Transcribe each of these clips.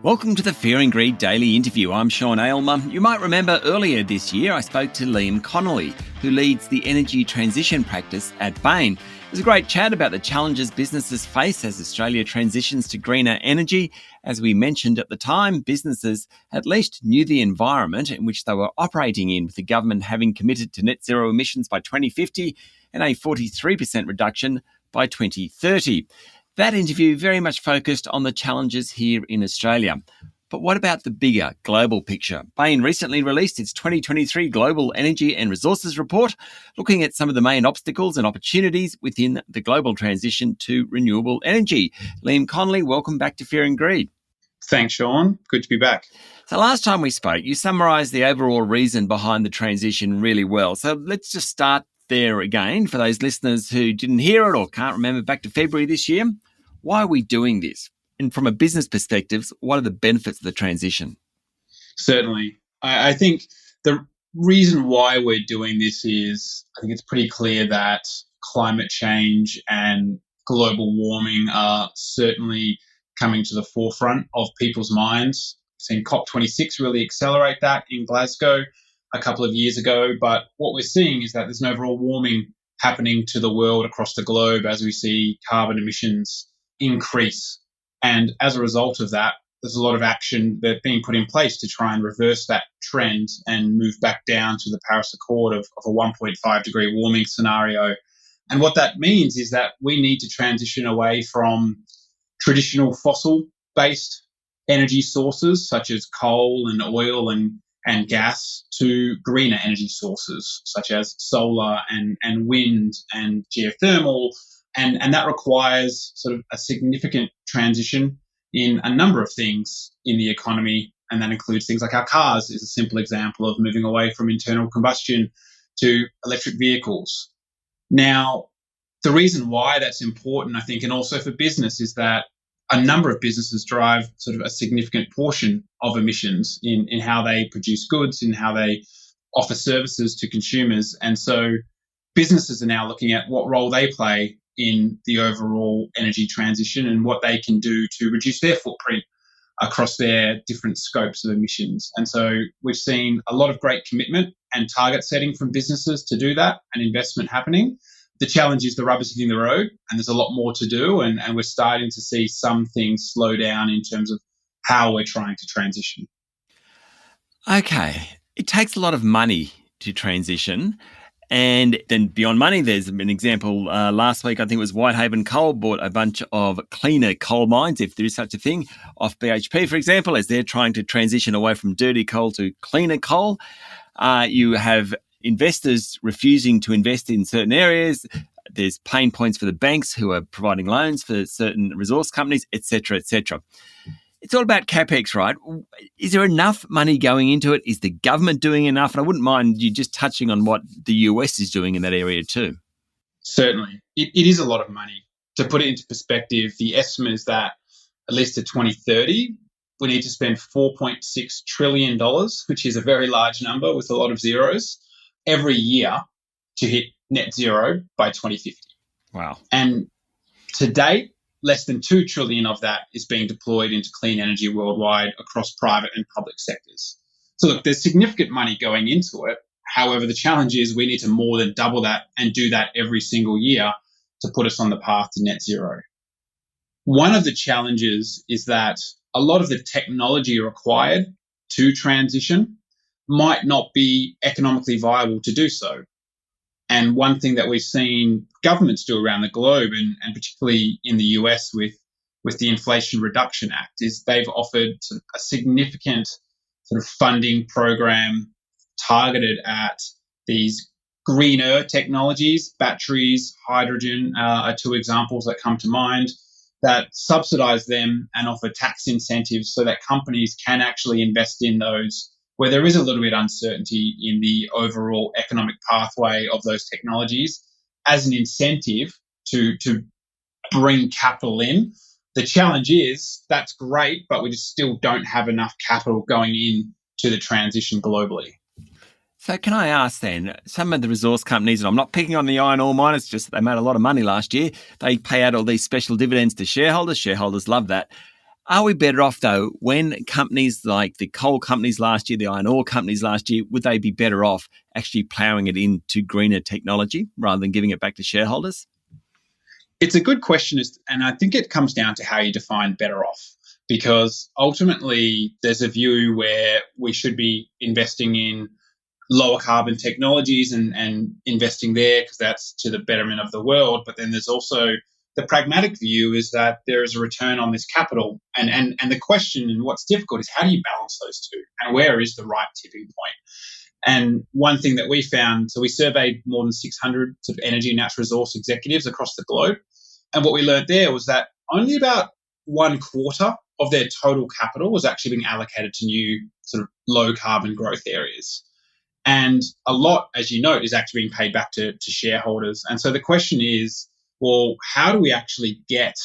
Welcome to the Fear and Greed Daily Interview. I'm Sean Aylmer. You might remember earlier this year I spoke to Liam Connolly, who leads the energy transition practice at Bain. It was a great chat about the challenges businesses face as Australia transitions to greener energy. As we mentioned at the time, businesses at least knew the environment in which they were operating in, with the government having committed to net zero emissions by 2050 and a 43% reduction by 2030. That interview very much focused on the challenges here in Australia. But what about the bigger global picture? Bain recently released its 2023 Global Energy and Resources Report, looking at some of the main obstacles and opportunities within the global transition to renewable energy. Liam Connolly, welcome back to Fear and Greed. Thanks, Sean. Good to be back. So last time we spoke, you summarised the overall reason behind the transition really well. So let's just start there again for those listeners who didn't hear it or can't remember back to February this year. Why are we doing this? And from a business perspective, what are the benefits of the transition? Certainly. I think the reason why we're doing this is, I think it's pretty clear that climate change and global warming are certainly coming to the forefront of people's minds. We've seen COP26 really accelerate that in Glasgow a couple of years ago. But what we're seeing is that there's an overall warming happening to the world across the globe as we see carbon emissions increase. And as a result of that, there's a lot of action that's being put in place to try and reverse that trend and move back down to the Paris Accord of a 1.5 degree warming scenario. And what that means is that we need to transition away from traditional fossil-based energy sources such as coal and oil and gas to greener energy sources such as solar and wind and geothermal. And that requires sort of a significant transition in a number of things in the economy. And that includes things like our cars is a simple example of moving away from internal combustion to electric vehicles. Now, the reason why that's important, I think, and also for business, is that a number of businesses drive sort of a significant portion of emissions in how they produce goods, in how they offer services to consumers. And so businesses are now looking at what role they play in the overall energy transition and what they can do to reduce their footprint across their different scopes of emissions. And so we've seen a lot of great commitment and target setting from businesses to do that and investment happening. The challenge is the rubber's hitting the road and there's a lot more to do. And we're starting to see some things slow down in terms of how we're trying to transition. Okay. It takes a lot of money to transition. And then beyond money, there's an example last week, I think it was Whitehaven Coal bought a bunch of cleaner coal mines, if there is such a thing, off BHP, for example, as they're trying to transition away from dirty coal to cleaner coal. You have investors refusing to invest in certain areas. There's pain points for the banks who are providing loans for certain resource companies, et cetera, et cetera. It's all about CapEx, right? Is there enough money going into it? Is the government doing enough? And I wouldn't mind you just touching on what the US is doing in that area too. Certainly. It is a lot of money. To put it into perspective, the estimate is that at least to 2030, we need to spend $4.6 trillion, which is a very large number with a lot of zeros, every year to hit net zero by 2050. Wow. And to date, less than $2 trillion of that is being deployed into clean energy worldwide across private and public sectors. So look, there's significant money going into it. However, the challenge is we need to more than double that and do that every single year to put us on the path to net zero. One of the challenges is that a lot of the technology required to transition might not be economically viable to do so. And one thing that we've seen governments do around the globe, and particularly in the US with the Inflation Reduction Act, is they've offered sort of a significant sort of funding program targeted at these greener technologies. Batteries, hydrogen are two examples that come to mind, that subsidize them and offer tax incentives so that companies can actually invest in those where there is a little bit of uncertainty in the overall economic pathway of those technologies as an incentive to bring capital in. The challenge is that's great, but we just still don't have enough capital going in to the transition globally. So can I ask then, some of the resource companies, and I'm not picking on the iron ore miners, just that they made a lot of money last year. They pay out all these special dividends to shareholders. Shareholders love that. Are we better off, though, when companies like the coal companies last year, the iron ore companies last year, would they be better off actually ploughing it into greener technology rather than giving it back to shareholders? It's a good question, and I think it comes down to how you define better off. Because ultimately, there's a view where we should be investing in lower carbon technologies and investing there because that's to the betterment of the world. But then there's also the pragmatic view is that there is a return on this capital. And the question and what's difficult is how do you balance those two and where is the right tipping point? And one thing that we found, so we surveyed more than 600 sort of energy and natural resource executives across the globe. And what we learned there was that only about 1/4 of their total capital was actually being allocated to new sort of low carbon growth areas. And a lot, as you note, is actually being paid back to shareholders. And so the question is, well, how do we actually get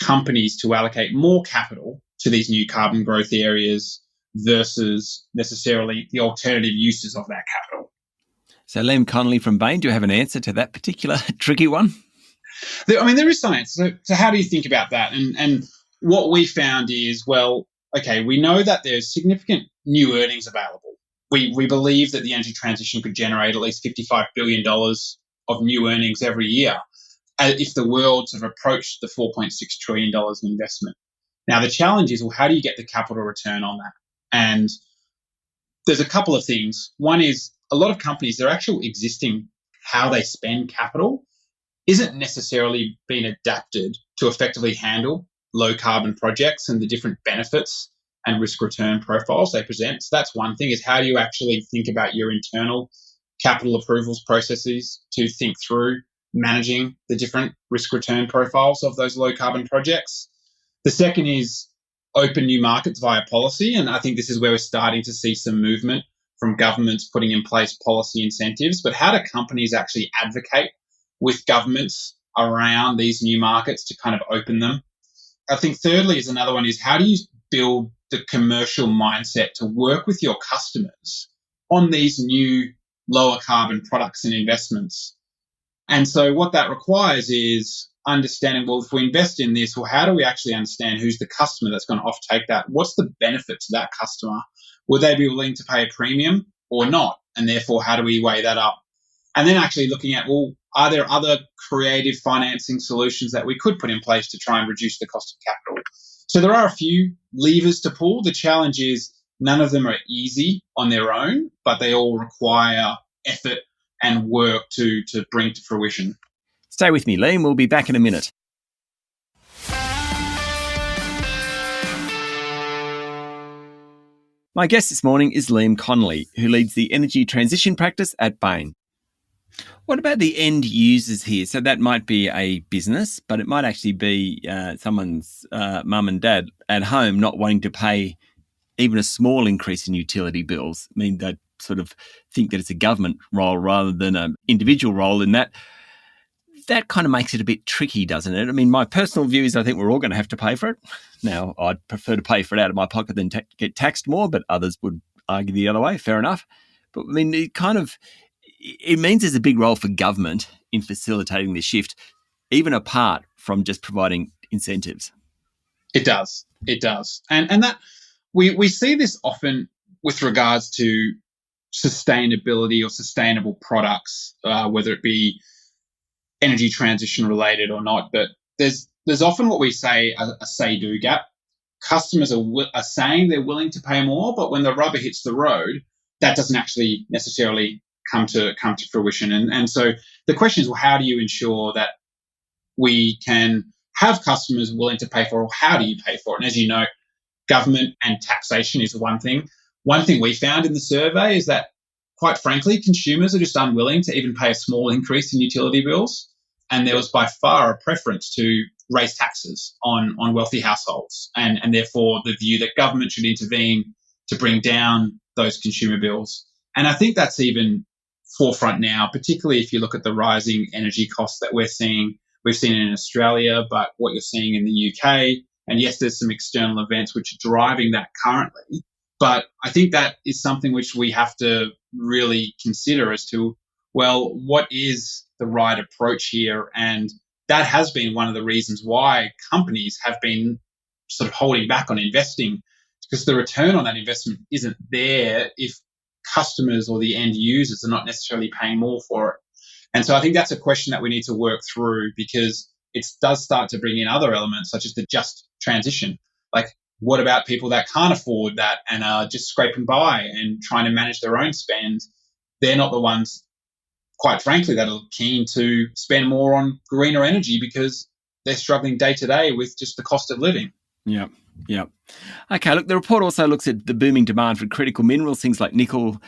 companies to allocate more capital to these new carbon growth areas versus necessarily the alternative uses of that capital? So, Liam Connolly from Bain, do you have an answer to that particular tricky one? There is science. So how do you think about that? And what we found is, well, okay, we know that there's significant new earnings available. We believe that the energy transition could generate at least $55 billion of new earnings every year if the world sort of approached the $4.6 trillion in investment. Now, the challenge is, well, how do you get the capital return on that? And there's a couple of things. One is a lot of companies, their actual existing how they spend capital isn't necessarily being adapted to effectively handle low carbon projects and the different benefits and risk return profiles they present. So that's one thing, is how do you actually think about your internal capital approvals processes to think through managing the different risk return profiles of those low carbon projects. The second is open new markets via policy. And I think this is where we're starting to see some movement from governments putting in place policy incentives. But how do companies actually advocate with governments around these new markets to kind of open them? I think thirdly is another one is how do you build the commercial mindset to work with your customers on these new lower carbon products and investments? And so what that requires is understanding, well, if we invest in this, well, how do we actually understand who's the customer that's going to offtake that? What's the benefit to that customer? Would they be willing to pay a premium or not? And therefore, how do we weigh that up? And then actually looking at, well, are there other creative financing solutions that we could put in place to try and reduce the cost of capital? So there are a few levers to pull. The challenge is none of them are easy on their own, but they all require effort and work to bring to fruition. Stay with me, Liam. We'll be back in a minute. My guest this morning is Liam Connolly, who leads the energy transition practice at Bain. What about the end users here? So that might be a business, but it might actually be someone's mum and dad at home not wanting to pay even a small increase in utility bills. I mean, they sort of think that it's a government role rather than an individual role in that. That kind of makes it a bit tricky, doesn't it? I mean, my personal view is I think we're all going to have to pay for it. Now, I'd prefer to pay for it out of my pocket than get taxed more, but others would argue the other way. Fair enough. But I mean, it means there's a big role for government in facilitating this shift, even apart from just providing incentives. It does. And that we see this often with regards to sustainability or sustainable products, whether it be energy transition related or not. But there's often what we say a say-do gap. Customers are saying they're willing to pay more, but when the rubber hits the road, that doesn't actually necessarily come to fruition. And so the question is, well, how do you ensure that we can have customers willing to pay for it, or how do you pay for it? And as you know, government and taxation is one thing. One thing we found in the survey is that, quite frankly, consumers are just unwilling to even pay a small increase in utility bills. And there was by far a preference to raise taxes on wealthy households, and therefore the view that government should intervene to bring down those consumer bills. And I think that's even forefront now, particularly if you look at the rising energy costs that we're seeing. We've seen it in Australia, but what you're seeing in the UK. And yes, there's some external events which are driving that currently. But I think that is something which we have to really consider as to, well, what is the right approach here? And that has been one of the reasons why companies have been sort of holding back on investing because the return on that investment isn't there if customers or the end users are not necessarily paying more for it. And so I think that's a question that we need to work through because it does start to bring in other elements such as the just transition. Like, what about people that can't afford that and are just scraping by and trying to manage their own spend? They're not the ones, quite frankly, that are keen to spend more on greener energy because they're struggling day to day with just the cost of living. Yeah. Yeah. Okay, look, the report also looks at the booming demand for critical minerals, things like nickel,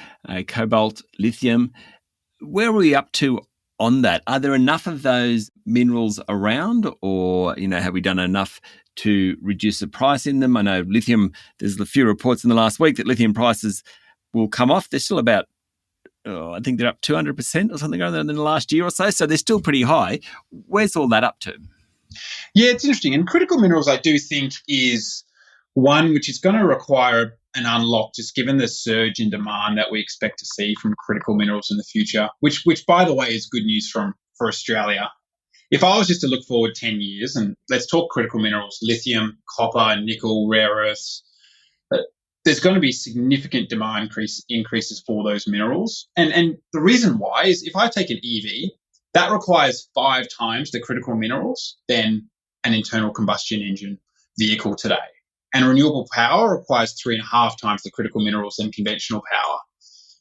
cobalt, lithium. Where are we up to on that? Are there enough of those minerals around, or, have we done enough to reduce the price in them? I know lithium, there's a few reports in the last week that lithium prices will come off. They're still about, I think they're up 200% or something other than the last year or so. So they're still pretty high. Where's all that up to? Yeah, it's interesting. And critical minerals, I do think, is one which is going to require an unlock, just given the surge in demand that we expect to see from critical minerals in the future, which by the way, is good news for Australia. If I was just to look forward 10 years, and let's talk critical minerals, lithium, copper, nickel, rare earths, there's going to be significant demand increases for those minerals. And the reason why is if I take an EV, that requires 5 times the critical minerals than an internal combustion engine vehicle today. And renewable power requires 3.5 times the critical minerals than conventional power.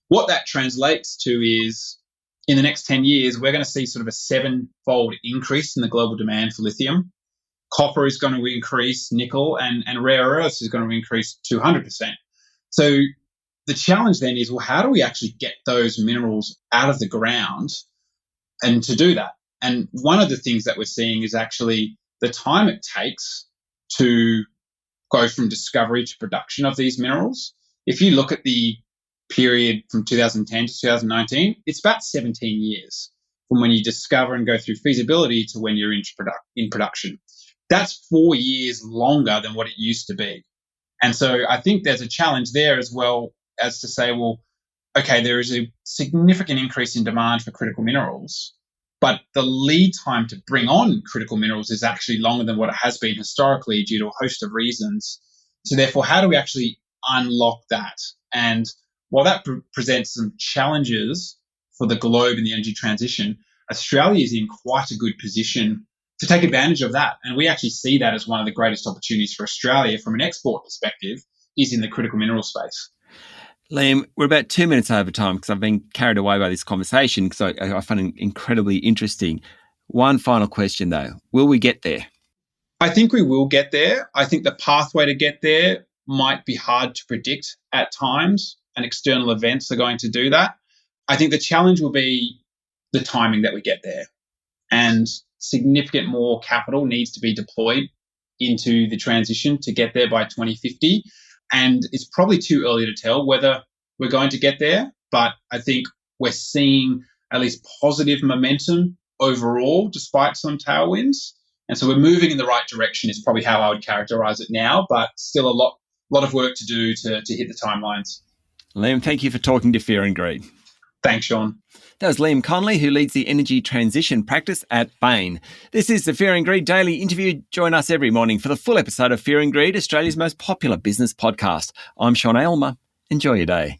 What that translates to is in the next 10 years, we're going to see sort of a 7-fold increase in the global demand for lithium. Copper is going to increase, nickel, and rare earths is going to increase 200%. So the challenge then is, well, how do we actually get those minerals out of the ground? And to do that, and one of the things that we're seeing is actually the time it takes to go from discovery to production of these minerals. If you look at the period from 2010 to 2019, it's about 17 years from when you discover and go through feasibility to when you're in production. That's 4 years longer than what it used to be. And so I think there's a challenge there as well as to say, well, okay, there is a significant increase in demand for critical minerals, but the lead time to bring on critical minerals is actually longer than what it has been historically due to a host of reasons. So therefore, how do we actually unlock that? And while that presents some challenges for the globe in the energy transition, Australia is in quite a good position to take advantage of that. And we actually see that as one of the greatest opportunities for Australia from an export perspective is in the critical mineral space. Liam, we're about 2 minutes over time because I've been carried away by this conversation because I find it incredibly interesting. One final question, though. Will we get there? I think we will get there. I think the pathway to get there might be hard to predict at times, and external events are going to do that. I think the challenge will be the timing that we get there. And significant more capital needs to be deployed into the transition to get there by 2050. And it's probably too early to tell whether we're going to get there, but I think we're seeing at least positive momentum overall, despite some tailwinds. And so we're moving in the right direction is probably how I would characterize it now, but still a lot of work to do to hit the timelines. Liam, thank you for talking to Fear and Greed. Thanks, Sean. That was Liam Connolly, who leads the energy transition practice at Bain. This is the Fear and Greed Daily Interview. Join us every morning for the full episode of Fear and Greed, Australia's most popular business podcast. I'm Sean Aylmer. Enjoy your day.